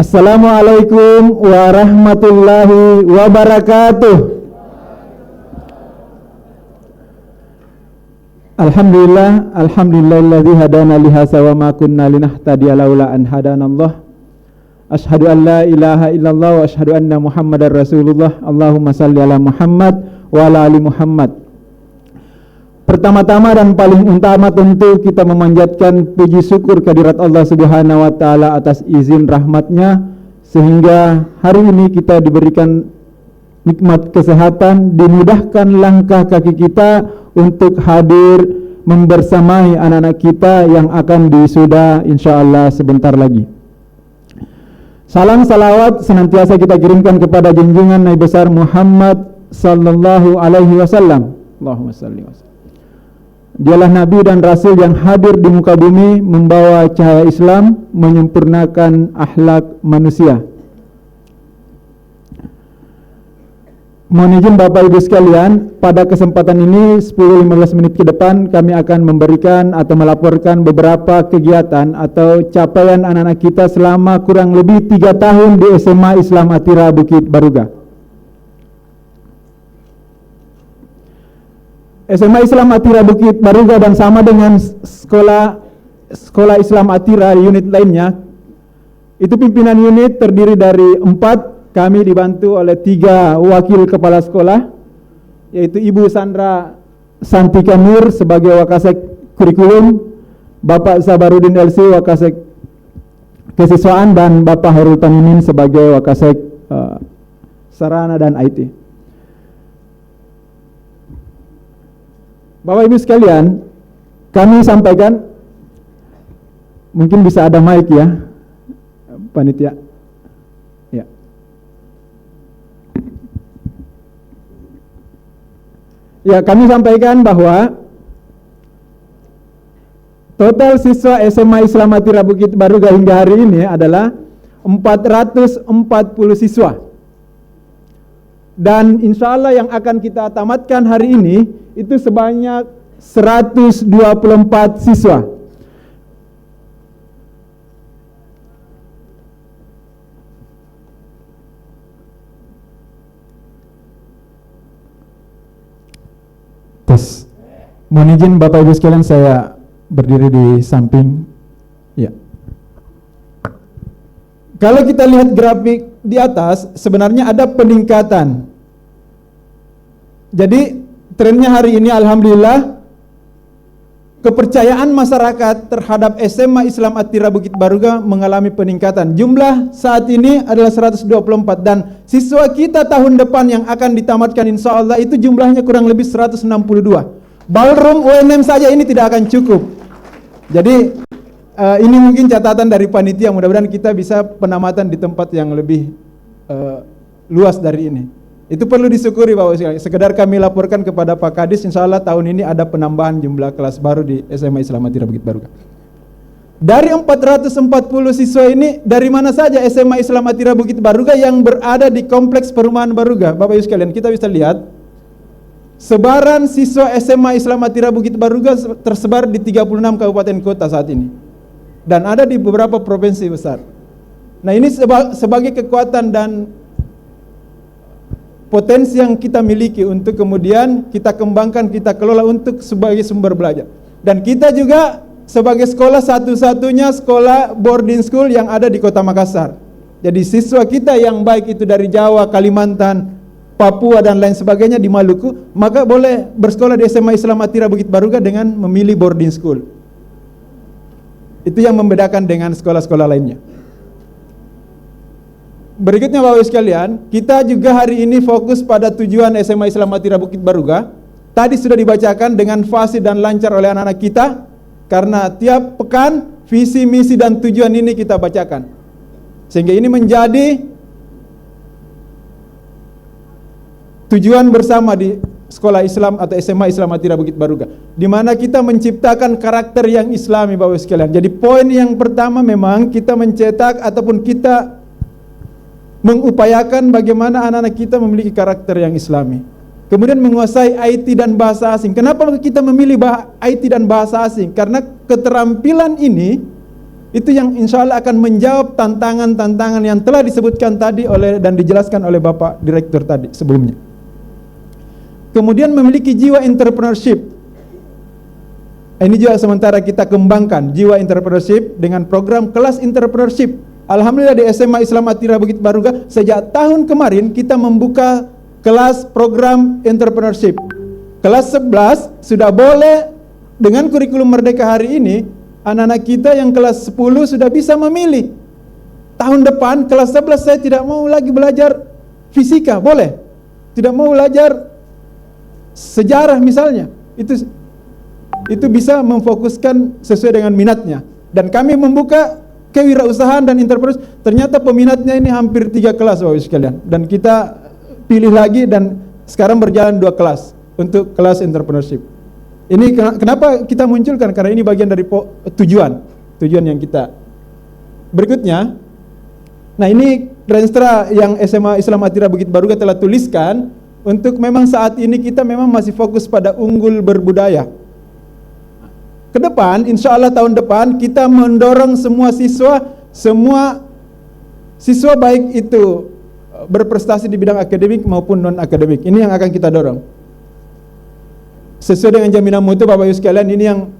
Assalamualaikum warahmatullahi wabarakatuh. Alhamdulillahilladzi hadana li hadza wa ma kunna linahtadiya laula an hadanallah. Asyhadu an la ilaha illallah wa asyhadu anna Muhammadar Rasulullah. Allahumma shalli ala Muhammad wa ala ali Muhammad. Pertama-tama dan paling utama tentu kita memanjatkan puji syukur kehadirat Allah Subhanahu wa taala atas izin rahmatnya sehingga hari ini kita diberikan nikmat kesehatan, dimudahkan langkah kaki kita untuk hadir membersamai anak-anak kita yang akan wisuda insyaallah sebentar lagi. Salam salawat senantiasa kita kirimkan kepada junjungan Nabi besar Muhammad sallallahu alaihi wasallam. Allahumma shalli wa sallim. Dialah Nabi dan Rasul yang hadir di muka bumi membawa cahaya Islam, menyempurnakan akhlak manusia. Mohon izin Bapak Ibu sekalian, pada kesempatan ini 10-15 menit ke depan kami akan memberikan atau melaporkan beberapa kegiatan atau capaian anak-anak kita selama kurang lebih 3 tahun di SMA Islam Atira Bukit Baruga. SMA Islam Atira Bukit Baruga dan sama dengan sekolah Islam Atira unit lainnya, itu pimpinan unit terdiri dari 4, kami dibantu oleh 3 wakil kepala sekolah, yaitu Ibu Sandra Santika Nur sebagai Wakasek Kurikulum, Bapak Sabarudin LC Wakasek Kesiswaan, dan Bapak Hairul Tamimin sebagai Wakasek Sarana dan IT. Bapak Ibu sekalian, kami sampaikan, mungkin bisa ada mic ya, panitia. Ya. Ya, kami sampaikan bahwa total siswa SMA Islam Atira Bukit Baruga hingga hari ini adalah 440 siswa. Dan insya Allah yang akan kita tamatkan hari ini itu sebanyak 124 siswa. Tes. Mohon izin Bapak Ibu sekalian, saya berdiri di samping. Ya. Kalau kita lihat grafik di atas, sebenarnya ada peningkatan. Jadi trennya hari ini alhamdulillah kepercayaan masyarakat terhadap SMA Islam Atira Bukit Baruga mengalami peningkatan. Jumlah saat ini adalah 124 dan siswa kita tahun depan yang akan ditamatkan insya Allah itu jumlahnya kurang lebih 162. Ballroom UNM saja ini tidak akan cukup. Jadi ini mungkin catatan dari panitia, mudah-mudahan kita bisa penamatan di tempat yang lebih luas dari ini. Itu perlu disyukuri Bapak sekalian. Sekedar kami laporkan kepada Pak Kadis, insya Allah tahun ini ada penambahan jumlah kelas baru di SMA Islam Atira Bukit Baruga. Dari 440 siswa ini, dari mana saja SMA Islam Atira Bukit Baruga yang berada di Kompleks Perumahan Baruga? Bapak Ibu sekalian, kita bisa lihat sebaran siswa SMA Islam Atira Bukit Baruga tersebar di 36 kabupaten kota saat ini. Dan ada di beberapa provinsi besar. Nah, ini sebagai kekuatan dan potensi yang kita miliki untuk kemudian kita kembangkan, kita kelola untuk sebagai sumber belajar. Dan kita juga sebagai sekolah satu-satunya sekolah boarding school yang ada di Kota Makassar. Jadi siswa kita yang baik itu dari Jawa, Kalimantan, Papua dan lain sebagainya di Maluku, maka boleh bersekolah di SMA Islam Atira Bukit Baruga dengan memilih boarding school. Itu yang membedakan dengan sekolah-sekolah lainnya. Berikutnya Bapak Ibu sekalian, kita juga hari ini fokus pada tujuan SMA Islam Atira Bukit Baruga. Tadi sudah dibacakan dengan fasih dan lancar oleh anak-anak kita, karena tiap pekan visi, misi dan tujuan ini kita bacakan. Sehingga ini menjadi tujuan bersama di sekolah Islam atau SMA Islam Atira Bukit Baruga, di mana kita menciptakan karakter yang Islami Bapak sekalian. Jadi poin yang pertama memang kita mencetak ataupun kita mengupayakan bagaimana anak-anak kita memiliki karakter yang Islami. Kemudian menguasai IT dan bahasa asing. Kenapa kita memilih IT dan bahasa asing? Karena keterampilan ini Itu yang insya Allah akan menjawab tantangan-tantangan yang telah disebutkan tadi dan dijelaskan oleh Bapak Direktur tadi sebelumnya. Kemudian memiliki jiwa entrepreneurship. Ini juga sementara kita kembangkan jiwa entrepreneurship dengan program kelas entrepreneurship. Alhamdulillah di SMA Islam Atira Bukit Baruga sejak tahun kemarin kita membuka kelas program entrepreneurship. Kelas 11 sudah boleh dengan kurikulum Merdeka hari ini. Anak-anak kita yang kelas 10 sudah bisa memilih. Tahun depan kelas 11 saya tidak mau lagi belajar fisika, boleh. Tidak mau belajar sejarah misalnya. Itu bisa memfokuskan sesuai dengan minatnya. Dan kami membuka kewirausahaan dan entrepreneur. Ternyata peminatnya ini hampir 3 kelas Bapak Ibu sekalian. Dan kita pilih lagi dan sekarang berjalan 2 kelas untuk kelas entrepreneurship. Ini kenapa kita munculkan? Karena ini bagian dari tujuan yang kita. Berikutnya, nah ini Renstra yang SMA Islam Atira Bukit Baruga telah tuliskan untuk memang saat ini kita memang masih fokus pada unggul berbudaya. Ke depan, insya Allah tahun depan kita mendorong semua siswa baik itu berprestasi di bidang akademik maupun non akademik. Ini yang akan kita dorong. Sesuai dengan jaminan mutu Bapak Ibu sekalian, ini yang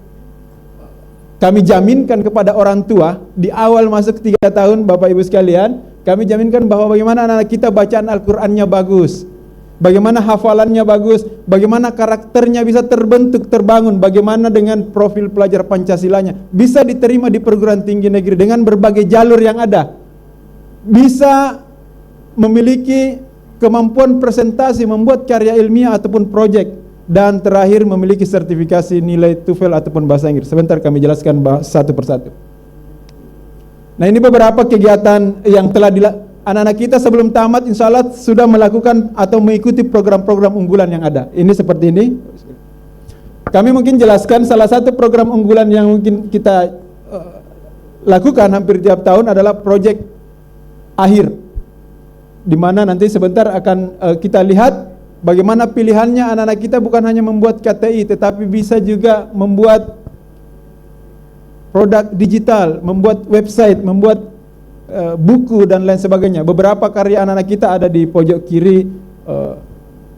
kami jaminkan kepada orang tua di awal masuk 3 tahun Bapak Ibu sekalian, kami jaminkan bahwa bagaimana anak-anak kita bacaan Al-Qur'annya bagus, bagaimana hafalannya bagus, bagaimana karakternya bisa terbentuk, terbangun, bagaimana dengan profil pelajar Pancasilanya bisa diterima di perguruan tinggi negeri dengan berbagai jalur yang ada, bisa memiliki kemampuan presentasi, membuat karya ilmiah ataupun proyek, dan terakhir memiliki sertifikasi nilai TOEFL ataupun bahasa Inggris. Sebentar kami jelaskan satu persatu. Nah ini beberapa kegiatan yang telah anak-anak kita sebelum tamat insya Allah sudah melakukan atau mengikuti program-program unggulan yang ada. Ini seperti ini. Kami mungkin jelaskan salah satu program unggulan yang mungkin kita lakukan hampir tiap tahun adalah proyek akhir, di mana nanti sebentar akan kita lihat bagaimana pilihannya anak-anak kita bukan hanya membuat KTI, tetapi bisa juga membuat produk digital, membuat website, membuat buku dan lain sebagainya. Beberapa karya anak-anak kita ada di pojok kiri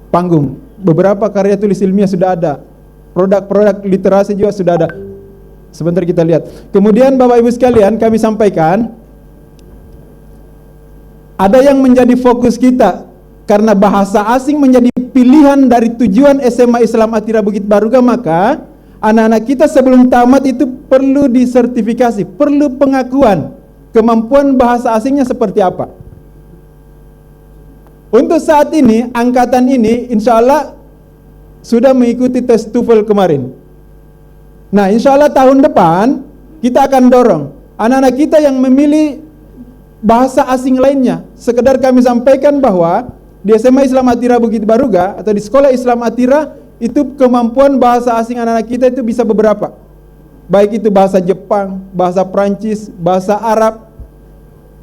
panggung. Beberapa karya tulis ilmiah sudah ada. Produk-produk literasi juga sudah ada. Sebentar kita lihat. Kemudian Bapak Ibu sekalian, kami sampaikan ada yang menjadi fokus kita. Karena bahasa asing menjadi pilihan dari tujuan SMA Islam Atira Bukit Baruga, maka anak-anak kita sebelum tamat itu perlu disertifikasi, perlu pengakuan kemampuan bahasa asingnya seperti apa. Untuk saat ini, angkatan ini insya Allah sudah mengikuti tes TOEFL kemarin. Nah insya Allah tahun depan kita akan dorong anak-anak kita yang memilih bahasa asing lainnya. Sekedar kami sampaikan bahwa di SMA Islam Atira Bukit Baruga atau di Sekolah Islam Atira itu kemampuan bahasa asing anak-anak kita itu bisa beberapa. Baik itu bahasa Jepang, bahasa Prancis, bahasa Arab,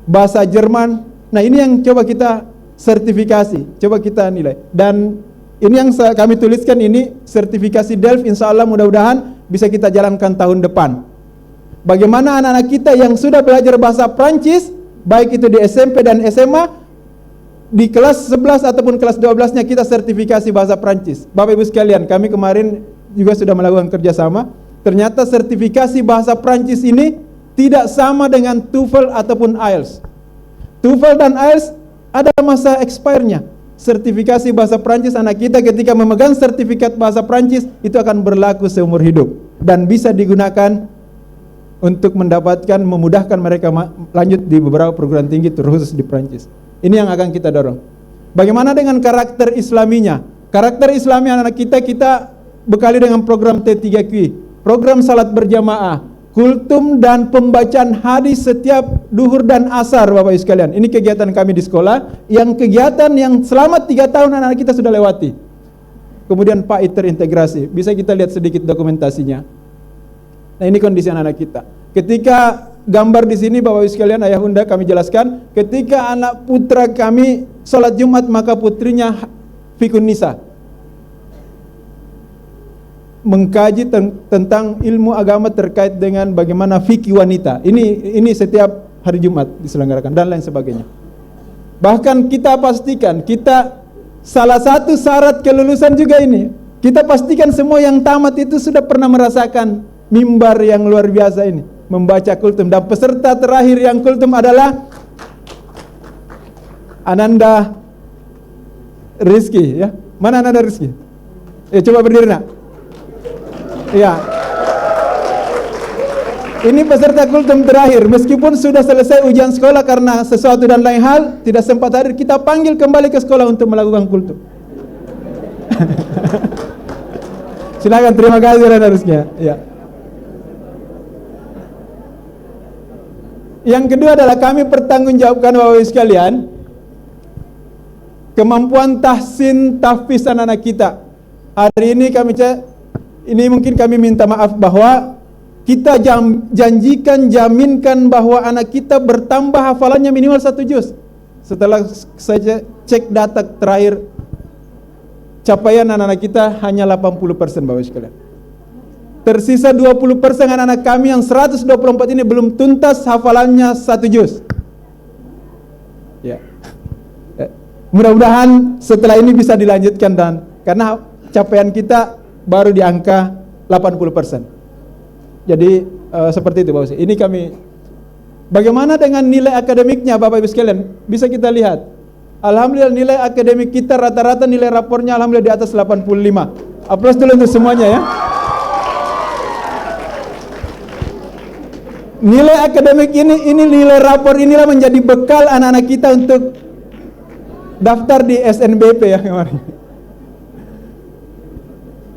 bahasa Jerman. Nah ini yang coba kita sertifikasi, coba kita nilai. Dan ini yang kami tuliskan ini sertifikasi DELF, insya Allah mudah-mudahan bisa kita jalankan tahun depan. Bagaimana anak-anak kita yang sudah belajar bahasa Prancis, baik itu di SMP dan SMA, di kelas 11 ataupun kelas 12-nya kita sertifikasi bahasa Prancis. Bapak Ibu sekalian, kami kemarin juga sudah melakukan kerjasama. Ternyata sertifikasi bahasa Prancis ini tidak sama dengan TOEFL ataupun IELTS. TOEFL dan IELTS ada masa expire-nya. Sertifikasi bahasa Prancis anak kita ketika memegang sertifikat bahasa Prancis itu akan berlaku seumur hidup dan bisa digunakan untuk memudahkan mereka lanjut di beberapa perguruan tinggi terkhusus di Prancis. Ini yang akan kita dorong. Bagaimana dengan karakter islaminya? Karakter islami anak kita bekali dengan program T3Q, program salat berjamaah, kultum dan pembacaan hadis setiap duhur dan asar Bapak Ibu sekalian. Ini kegiatan kami di sekolah, kegiatan yang selama 3 tahun anak kita sudah lewati. Kemudian PAI terintegrasi, bisa kita lihat sedikit dokumentasinya. Nah ini kondisi anak kita. Ketika gambar di sini Bapak Ibu sekalian, ayah bunda kami jelaskan, ketika anak putra kami sholat Jumat maka putrinya fikun nisa. mengkaji tentang ilmu agama terkait dengan bagaimana fikih wanita. Ini setiap hari Jumat diselenggarakan dan lain sebagainya. Bahkan kita pastikan, salah satu syarat kelulusan juga ini, kita pastikan semua yang tamat itu sudah pernah merasakan mimbar yang luar biasa ini, membaca kultum. Dan peserta terakhir yang kultum adalah Ananda Rizky, ya. Mana Ananda Rizky? Coba berdiri, nak. Ya. Ini peserta kultum terakhir. Meskipun sudah selesai ujian sekolah karena sesuatu dan lain hal, tidak sempat hadir, kita panggil kembali ke sekolah untuk melakukan kultum. Silakan, terima kasih Ananda Rizky. Ya. Yang kedua adalah kami pertanggungjawabkan Bapak Ibu sekalian kemampuan tahsin tahfiz anak-anak kita. Hari ini mungkin kami minta maaf bahwa kita jaminkan bahwa anak kita bertambah hafalannya minimal 1 juz. Setelah saya cek data terakhir, capaian anak-anak kita hanya 80%, Bapak sekalian. Tersisa 20% anak-anak kami yang 124 ini belum tuntas hafalannya 1 juz. Ya. Mudah-mudahan setelah ini bisa dilanjutkan, dan karena capaian kita baru di angka 80%. Jadi seperti itu, Bapak. Ini kami. Bagaimana dengan nilai akademiknya, Bapak Ibu sekalian? Bisa kita lihat. Alhamdulillah nilai akademik kita rata-rata nilai rapornya alhamdulillah di atas 85. Aplaus dulu untuk semuanya, ya. Nilai akademik ini nilai rapor inilah menjadi bekal anak-anak kita untuk daftar di SNBP ya kemarin.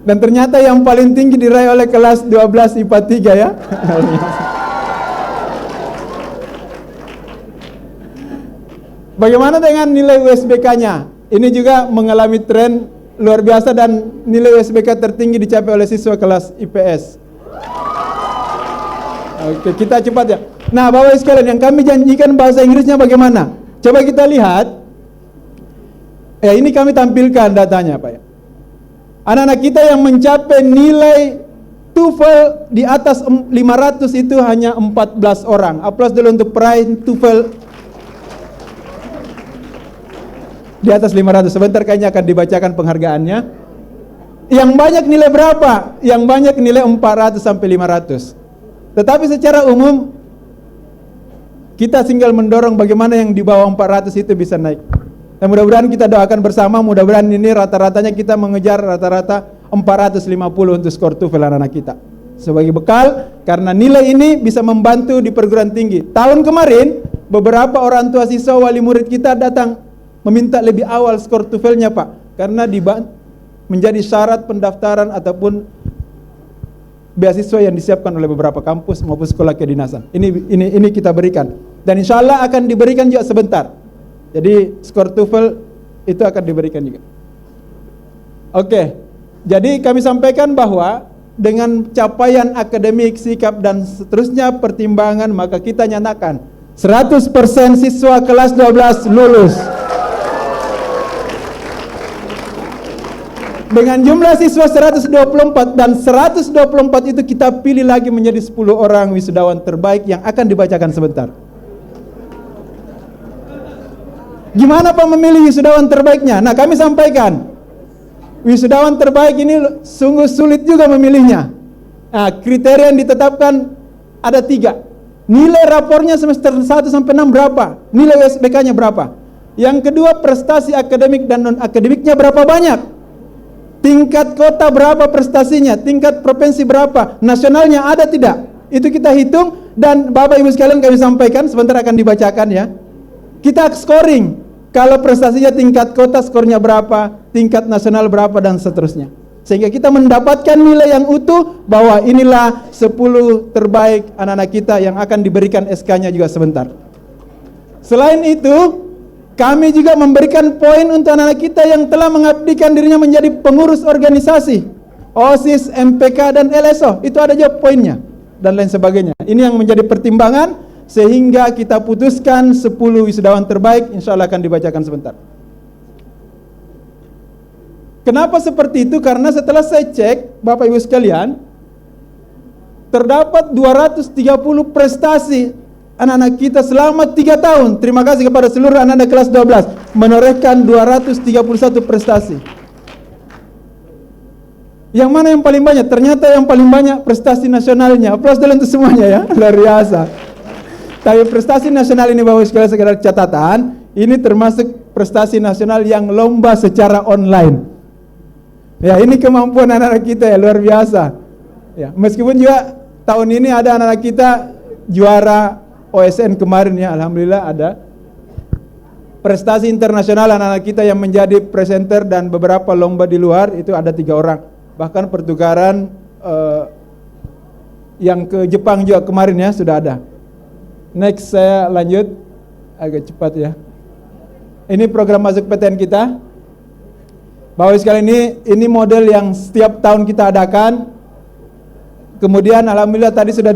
Dan ternyata yang paling tinggi diraih oleh kelas 12 IPA 3 ya. Bagaimana dengan nilai USBK-nya? Ini juga mengalami tren luar biasa dan nilai USBK tertinggi dicapai oleh siswa kelas IPS. Oke, kita cepat ya. Nah, Bapak sekalian, yang kami janjikan bahasa Inggrisnya bagaimana? Coba kita lihat. Ini kami tampilkan datanya, Pak ya. Anak-anak kita yang mencapai nilai TOEFL di atas 500 itu hanya 14 orang. Aplaus dulu untuk peraih TOEFL di atas 500. Sebentar kayaknya akan dibacakan penghargaannya. Yang banyak nilai berapa? Yang banyak nilai 400 sampai 500. Tetapi secara umum kita tinggal mendorong bagaimana yang di bawah 400 itu bisa naik. Dan mudah-mudahan kita doakan bersama, mudah-mudahan ini rata-ratanya kita mengejar rata-rata 450 untuk skor TOEFL anak-anak kita. Sebagai bekal, karena nilai ini bisa membantu di perguruan tinggi. Tahun kemarin, beberapa orang tua siswa wali murid kita datang meminta lebih awal skor TOEFL-nya, Pak. Karena menjadi syarat pendaftaran ataupun beasiswa yang disiapkan oleh beberapa kampus maupun sekolah kedinasan. Ini kita berikan. Dan insya Allah akan diberikan juga sebentar. Jadi skor TOEFL itu akan diberikan juga. Oke. Jadi kami sampaikan bahwa dengan capaian akademik, sikap dan seterusnya pertimbangan, maka kita nyatakan 100% siswa kelas 12 lulus. Dengan jumlah siswa 124 dan 124 itu kita pilih lagi menjadi 10 orang wisudawan terbaik yang akan dibacakan sebentar. Gimana Pak memilih wisudawan terbaiknya? Nah, kami sampaikan. Wisudawan terbaik ini sungguh sulit juga memilihnya. Nah, kriteria yang ditetapkan ada 3. Nilai rapornya semester 1 sampai 6 berapa? Nilai USBK-nya berapa? Yang kedua, prestasi akademik dan non-akademiknya berapa banyak? Tingkat kota berapa prestasinya? Tingkat provinsi berapa? Nasionalnya ada tidak? Itu kita hitung dan Bapak Ibu sekalian kami sampaikan, sebentar akan dibacakan ya. Kita scoring. Kalau prestasinya tingkat kota skornya berapa, tingkat nasional berapa dan seterusnya. Sehingga kita mendapatkan nilai yang utuh bahwa inilah 10 terbaik anak-anak kita yang akan diberikan SK-nya juga sebentar. Selain itu, kami juga memberikan poin untuk anak-anak kita yang telah mengabdikan dirinya menjadi pengurus organisasi, OSIS, MPK, dan LSO. Itu ada juga poinnya, dan lain sebagainya. Ini yang menjadi pertimbangan, sehingga kita putuskan 10 wisudawan terbaik, insya Allah akan dibacakan sebentar. Kenapa seperti itu? Karena setelah saya cek, Bapak Ibu sekalian, terdapat 230 prestasi anak-anak kita selama 3 tahun. Terima kasih kepada seluruh anak-anak kelas 12 menorehkan 231 prestasi. Yang mana yang paling banyak? Ternyata yang paling banyak prestasi nasionalnya. Aplaus dulu untuk semuanya ya, luar biasa. Tapi prestasi nasional ini Bapak Ibu sekalian sekedar catatan, ini termasuk prestasi nasional yang lomba secara online. Ya, ini kemampuan anak-anak kita ya, luar biasa. Ya, meskipun juga tahun ini ada anak-anak kita juara OSN kemarin ya, alhamdulillah ada. Prestasi internasional anak-anak kita yang menjadi presenter dan beberapa lomba di luar itu ada 3 orang. Bahkan pertukaran yang ke Jepang juga kemarin ya sudah ada. Next saya lanjut agak cepat ya. Ini program masuk PTN kita. Bapak sekalian, ini model yang setiap tahun kita adakan. Kemudian alhamdulillah tadi sudah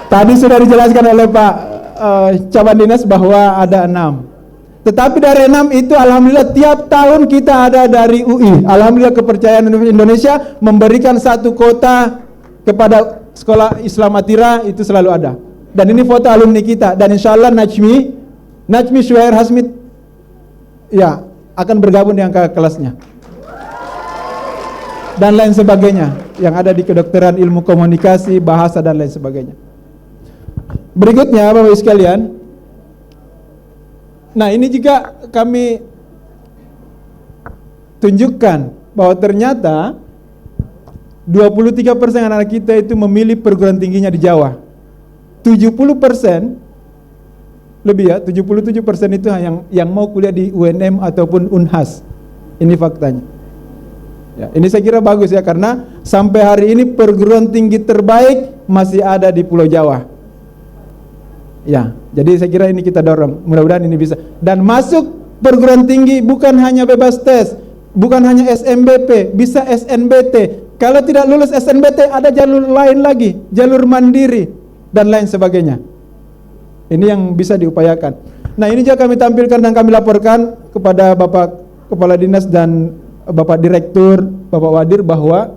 tadi sudah dijelaskan oleh Pak Caban Dinas bahwa ada 6. Tetapi dari 6 itu alhamdulillah tiap tahun kita ada dari UI. Alhamdulillah kepercayaan Indonesia memberikan 1 kota kepada sekolah Islam Atira itu selalu ada. Dan ini foto alumni kita. Dan insya Allah Najmi Syuair Hasmid ya akan bergabung dengan kakak kelasnya. Dan lain sebagainya yang ada di kedokteran ilmu komunikasi, bahasa dan lain sebagainya. Berikutnya Bapak Ibu sekalian, nah ini juga kami tunjukkan bahwa ternyata 23% anak kita itu memilih perguruan tingginya di Jawa. 70% lebih ya, 77% itu yang mau kuliah di UNM ataupun Unhas. Ini faktanya. Ya, ini saya kira bagus ya, karena sampai hari ini perguruan tinggi terbaik masih ada di Pulau Jawa. Ya, jadi saya kira ini kita dorong. Mudah-mudahan ini bisa. Dan masuk perguruan tinggi bukan hanya bebas tes, bukan hanya SNBP, bisa SNBT. Kalau tidak lulus SNBT ada jalur lain lagi, jalur mandiri dan lain sebagainya. Ini yang bisa diupayakan. Nah, ini juga kami tampilkan dan kami laporkan kepada Bapak Kepala Dinas dan Bapak Direktur, Bapak Wadir, bahwa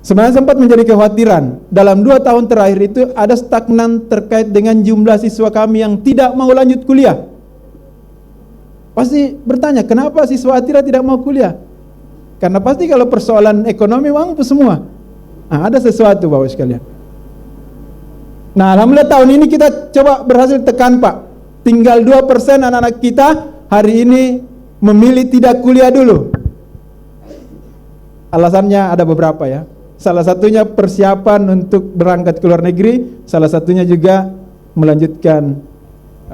sebenarnya sempat menjadi kekhawatiran. Dalam 2 tahun terakhir itu ada stagnan terkait dengan jumlah siswa kami yang tidak mau lanjut kuliah. Pasti bertanya, kenapa siswa Atira tidak mau kuliah? Karena pasti kalau persoalan ekonomi mampu semua. Nah, ada sesuatu Bapak sekalian. Nah, alhamdulillah tahun ini kita coba berhasil tekan Pak. Tinggal 2% anak-anak kita hari ini memilih tidak kuliah dulu. Alasannya ada beberapa ya. Salah satunya persiapan untuk berangkat ke luar negeri, salah satunya juga melanjutkan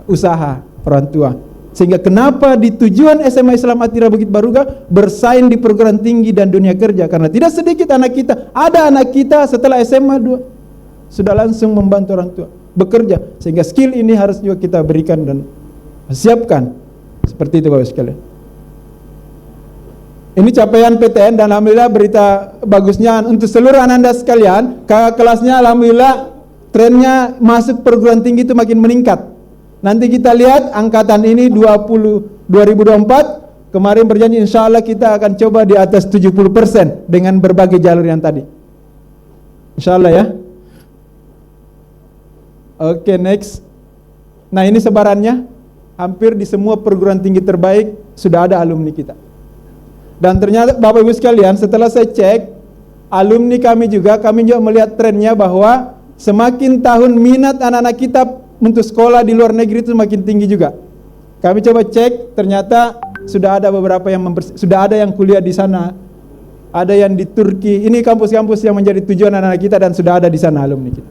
usaha orang tua. Sehingga kenapa di tujuan SMA Islam Atira Bukit Baruga bersaing di perguruan tinggi dan dunia kerja, karena tidak sedikit anak kita, ada anak kita setelah SMA 2 sudah langsung membantu orang tua bekerja, sehingga skill ini harus juga kita berikan dan siapkan. Seperti itu Bapak sekalian. Ini capaian PTN dan alhamdulillah berita bagusnya untuk seluruh anak-anak sekalian, kakak kelasnya alhamdulillah trennya masuk perguruan tinggi itu makin meningkat. Nanti kita lihat angkatan ini 2024 kemarin berjanji insya Allah kita akan coba di atas 70% dengan berbagai jalur yang tadi. Insya Allah ya. Oke, next. Nah, ini sebarannya hampir di semua perguruan tinggi terbaik sudah ada alumni kita. Dan ternyata Bapak Ibu sekalian, setelah saya cek alumni kami juga melihat trennya bahwa semakin tahun minat anak-anak kita untuk sekolah di luar negeri itu semakin tinggi juga. Kami coba cek, ternyata sudah ada beberapa yang sudah ada yang kuliah di sana. Ada yang di Turki. Ini kampus-kampus yang menjadi tujuan anak-anak kita dan sudah ada di sana alumni kita.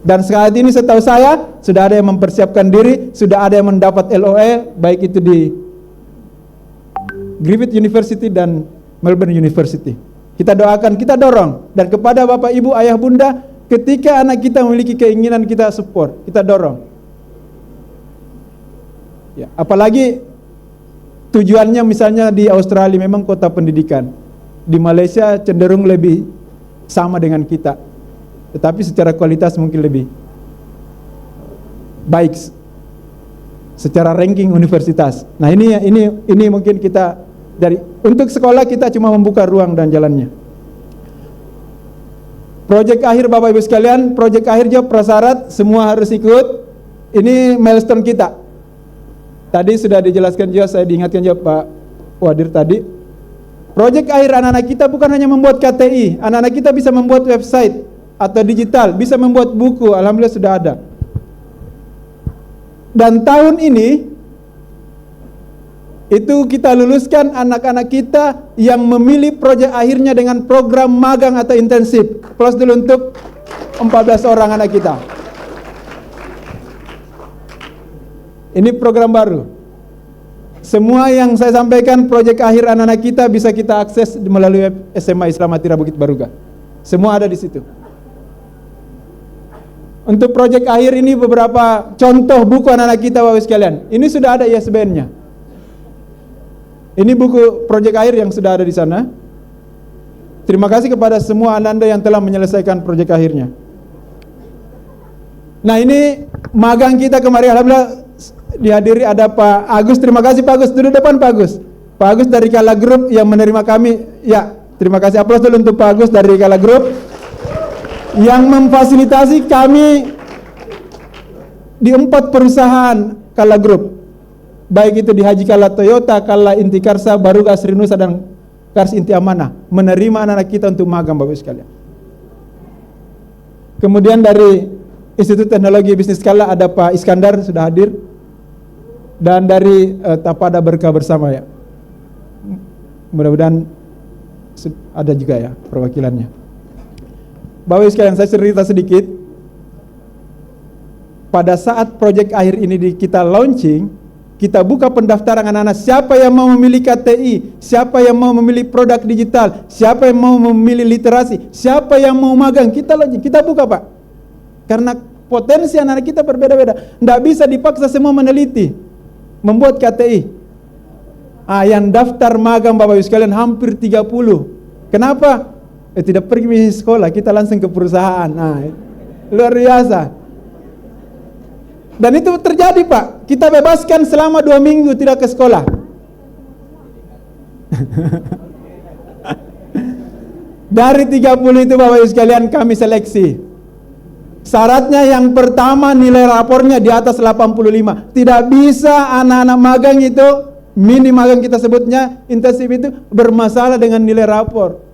Dan saat ini setahu saya sudah ada yang mempersiapkan diri, sudah ada yang mendapat LOE, baik itu di Griffith University dan Melbourne University. Kita doakan, kita dorong, dan kepada Bapak Ibu, Ayah Bunda, ketika anak kita memiliki keinginan kita support, kita dorong. Ya, apalagi tujuannya misalnya di Australia memang kota pendidikan, di Malaysia cenderung lebih sama dengan kita. Tetapi secara kualitas mungkin lebih baik. secara ranking universitas. Nah, ini mungkin kita dari untuk sekolah kita cuma membuka ruang dan jalannya. Proyek akhir Bapak Ibu sekalian, proyek akhir juga prasyarat semua harus ikut. Ini milestone kita. Tadi sudah dijelaskan juga, saya diingatkan juga Pak Wadir tadi. Proyek akhir anak-anak kita bukan hanya membuat KTI, anak-anak kita bisa membuat website atau digital, bisa membuat buku, alhamdulillah sudah ada. Dan tahun ini itu kita luluskan anak-anak kita yang memilih proyek akhirnya dengan program magang atau intensif. Plus dulu untuk 14 orang anak kita. Ini program baru. Semua yang saya sampaikan proyek akhir anak-anak kita bisa kita akses melalui SMA Islam Atira Bukit Baruga. Semua ada di situ. Untuk proyek akhir ini beberapa contoh buku anak-anak kita Bapak sekalian. Ini sudah ada ISBN-nya. Ini buku proyek akhir yang sudah ada di sana. Terima kasih kepada semua Anda yang telah menyelesaikan proyek akhirnya. Nah, ini magang kita kemarin alhamdulillah dihadiri ada Pak Agus. Terima kasih Pak Agus, duduk depan Pak Agus. Pak Agus dari Kala Group yang menerima kami. Ya, terima kasih, aplaus dulu untuk Pak Agus dari Kala Group yang memfasilitasi kami di 4 perusahaan Kala Group, baik itu di Haji Kala Toyota, Kala Inti Karsa, Baruga Sri Nusa dan Kars Inti Amanah, menerima anak-anak kita untuk magang Bapak sekalian. Kemudian dari Institut Teknologi Bisnis Kala ada Pak Iskandar sudah hadir, dan dari Tapada Berkah Bersama ya. Mudah-mudahan ada juga ya perwakilannya. Bapak sekalian, saya cerita sedikit. Pada saat proyek akhir ini kita launching, kita buka pendaftaran anak-anak. Siapa yang mau memilih KTI, siapa yang mau memilih produk digital, siapa yang mau memilih literasi, siapa yang mau magang, kita launching, kita buka Pak. Karena potensi anak-anak kita berbeda-beda. Tidak bisa dipaksa semua meneliti, membuat KTI. Yang daftar magang Bapak Ibu sekalian hampir 30. Kenapa? Tidak pergi sekolah, kita langsung ke perusahaan. Luar biasa. Dan itu terjadi Pak. Kita bebaskan selama 2 minggu tidak ke sekolah. Dari 30 itu Bapak Ibu sekalian kami seleksi. Syaratnya yang pertama nilai rapornya di atas 85. Tidak bisa anak-anak magang itu, mini magang kita sebutnya, intensif itu bermasalah dengan nilai rapor.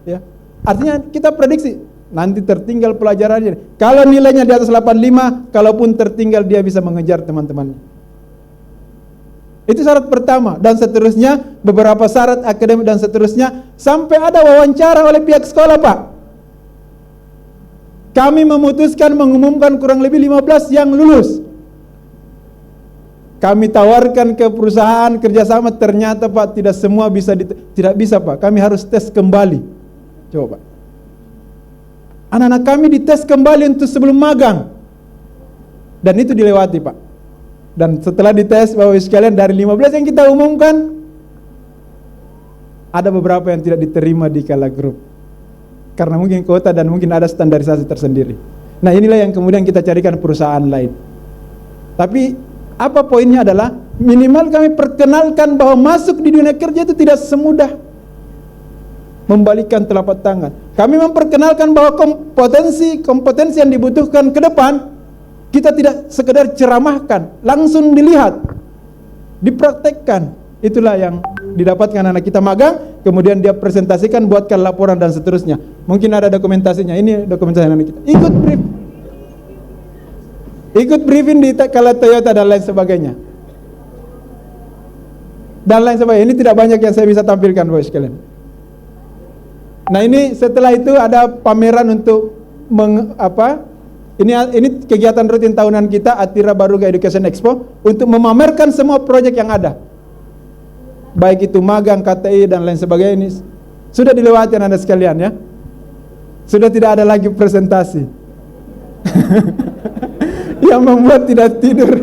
Ya. Artinya kita prediksi nanti tertinggal pelajarannya. Kalau nilainya di atas 85, kalaupun tertinggal dia bisa mengejar teman-temannya. Itu syarat pertama, dan seterusnya beberapa syarat akademik dan seterusnya, sampai ada wawancara oleh pihak sekolah Pak. Kami memutuskan mengumumkan kurang lebih 15 yang lulus. Kami tawarkan ke perusahaan kerjasama, ternyata Pak tidak semua bisa tidak bisa Pak. Kami harus tes kembali. Coba Pak. Anak-anak kami dites kembali untuk sebelum magang. Dan itu dilewati Pak. Dan setelah dites Bapak Ibu sekalian, dari 15 yang kita umumkan, ada beberapa yang tidak diterima di Kala Group. Karena mungkin kuota dan mungkin ada standarisasi tersendiri. Nah, inilah yang kemudian kita carikan perusahaan lain. Tapi apa poinnya adalah minimal kami perkenalkan bahwa masuk di dunia kerja itu tidak semudah membalikkan telapak tangan. Kami memperkenalkan bahwa kompetensi yang dibutuhkan ke depan, kita tidak sekedar ceramahkan, langsung dilihat, dipraktekkan. Itulah yang didapatkan anak kita magang, kemudian dia presentasikan, buatkan laporan dan seterusnya. Mungkin ada dokumentasinya. Ini dokumentasi anak kita. Ikut briefing di Kala Toyota dan lain sebagainya. Dan lain sebagainya. Ini tidak banyak yang saya bisa tampilkan Bapak sekalian. Nah, ini setelah itu ada pameran untuk ini kegiatan rutin tahunan kita Atira Baruga Education Expo untuk memamerkan semua proyek yang ada. Baik itu magang, KTI dan lain sebagainya, ini sudah dilewati Anda sekalian ya. Sudah tidak ada lagi presentasi. Yang membuat tidak tidur.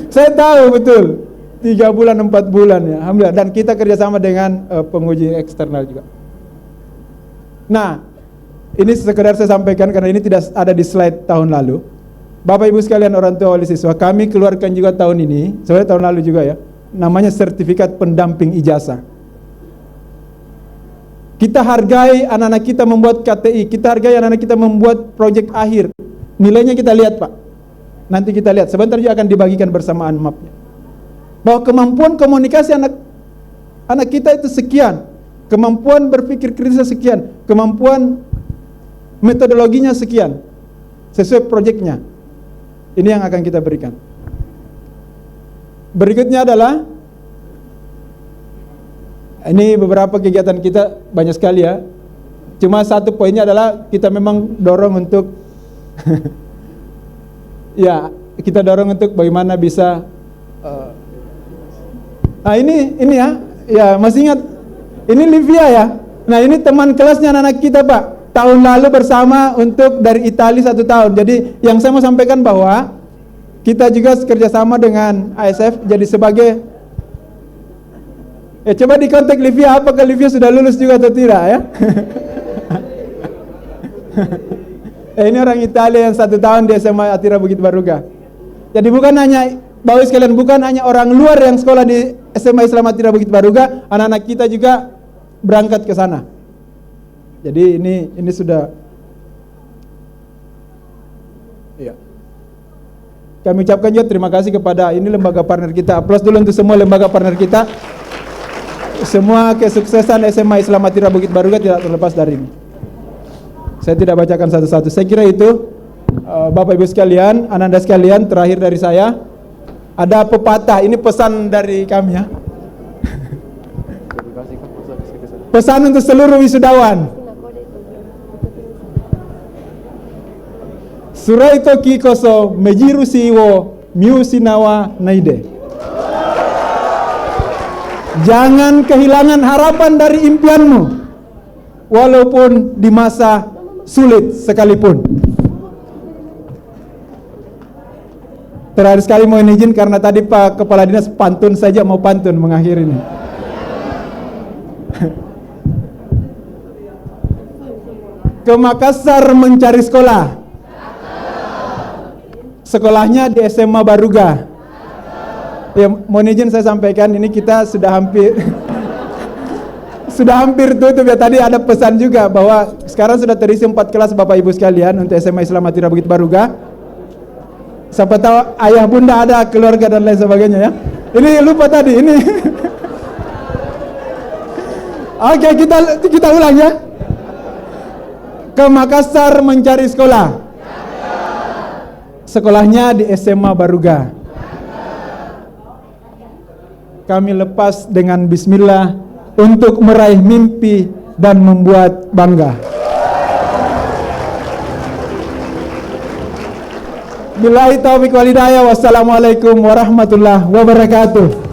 Saya tahu betul. 3 bulan 4 bulan ya. Alhamdulillah, dan kita kerjasama dengan penguji eksternal juga. Nah, ini sekedar saya sampaikan karena ini tidak ada di slide tahun lalu. Bapak Ibu sekalian orang tua wali siswa, kami keluarkan juga tahun ini, sebenarnya tahun lalu juga ya, namanya sertifikat pendamping ijazah. Kita hargai anak-anak kita membuat KTI, kita hargai anak-anak kita membuat proyek akhir. Nilainya kita lihat Pak. Nanti kita lihat, sebentar juga akan dibagikan bersamaan mapnya. Bahwa kemampuan komunikasi anak kita itu sekian, kemampuan berpikir kritis sekian, kemampuan metodologinya sekian, sesuai proyeknya. Ini yang akan kita berikan. Berikutnya adalah, ini beberapa kegiatan kita banyak sekali ya. Cuma satu poinnya adalah kita memang dorong untuk ya, kita dorong untuk bagaimana bisa ini ya masih ingat ini Livia ya. Nah ini teman kelasnya anak kita Pak. Tahun lalu bersama untuk dari Italia 1 tahun. Jadi yang saya mau sampaikan bahwa kita juga kerjasama dengan ASF jadi sebagai coba dikontak Livia, apakah Livia sudah lulus juga atau tidak ya? Ini orang Italia yang 1 tahun di SMA Atira Bukit Baruga. Jadi bukan hanya Bapak sekalian, bukan hanya orang luar yang sekolah di SMA Islam Atira Bukit Baruga, anak-anak kita juga berangkat ke sana. Jadi ini sudah ya. Kami ucapkan juga terima kasih kepada ini lembaga partner kita. Aplaus dulu untuk semua lembaga partner kita. Semua kesuksesan SMA Islam Atira Bukit Baruga tidak terlepas dari ini. Saya tidak bacakan satu-satu. Saya kira itu Bapak Ibu sekalian, Ananda sekalian, terakhir dari saya ada pepatah. Ini pesan dari kami ya. Pesan untuk seluruh wisudawan. Surai toki koso mejiru siwo miu sinawa naide. Jangan kehilangan harapan dari impianmu, walaupun di masa sulit sekalipun. Terakhir sekali mau izin karena tadi Pak Kepala Dinas pantun saja, mau pantun mengakhiri ini. Ke Makassar mencari sekolah. Sekolahnya di SMA Baruga. Ya, mohon izin saya sampaikan ini kita sudah hampir sudah hampir tutup ya. Tadi ada pesan juga bahwa sekarang sudah terisi 4 kelas Bapak Ibu sekalian untuk SMA Islam Atira Bukit Baruga. Siapa tahu ayah bunda ada, keluarga dan lain sebagainya ya. Ini lupa tadi ini. Oke, kita ulang ya. Ke Makassar mencari sekolah. Sekolahnya di SMA Baruga. Kami lepas dengan bismillah untuk meraih mimpi dan membuat bangga. Billahi taufiq wal hidayah. Wassalamualaikum warahmatullahi wabarakatuh.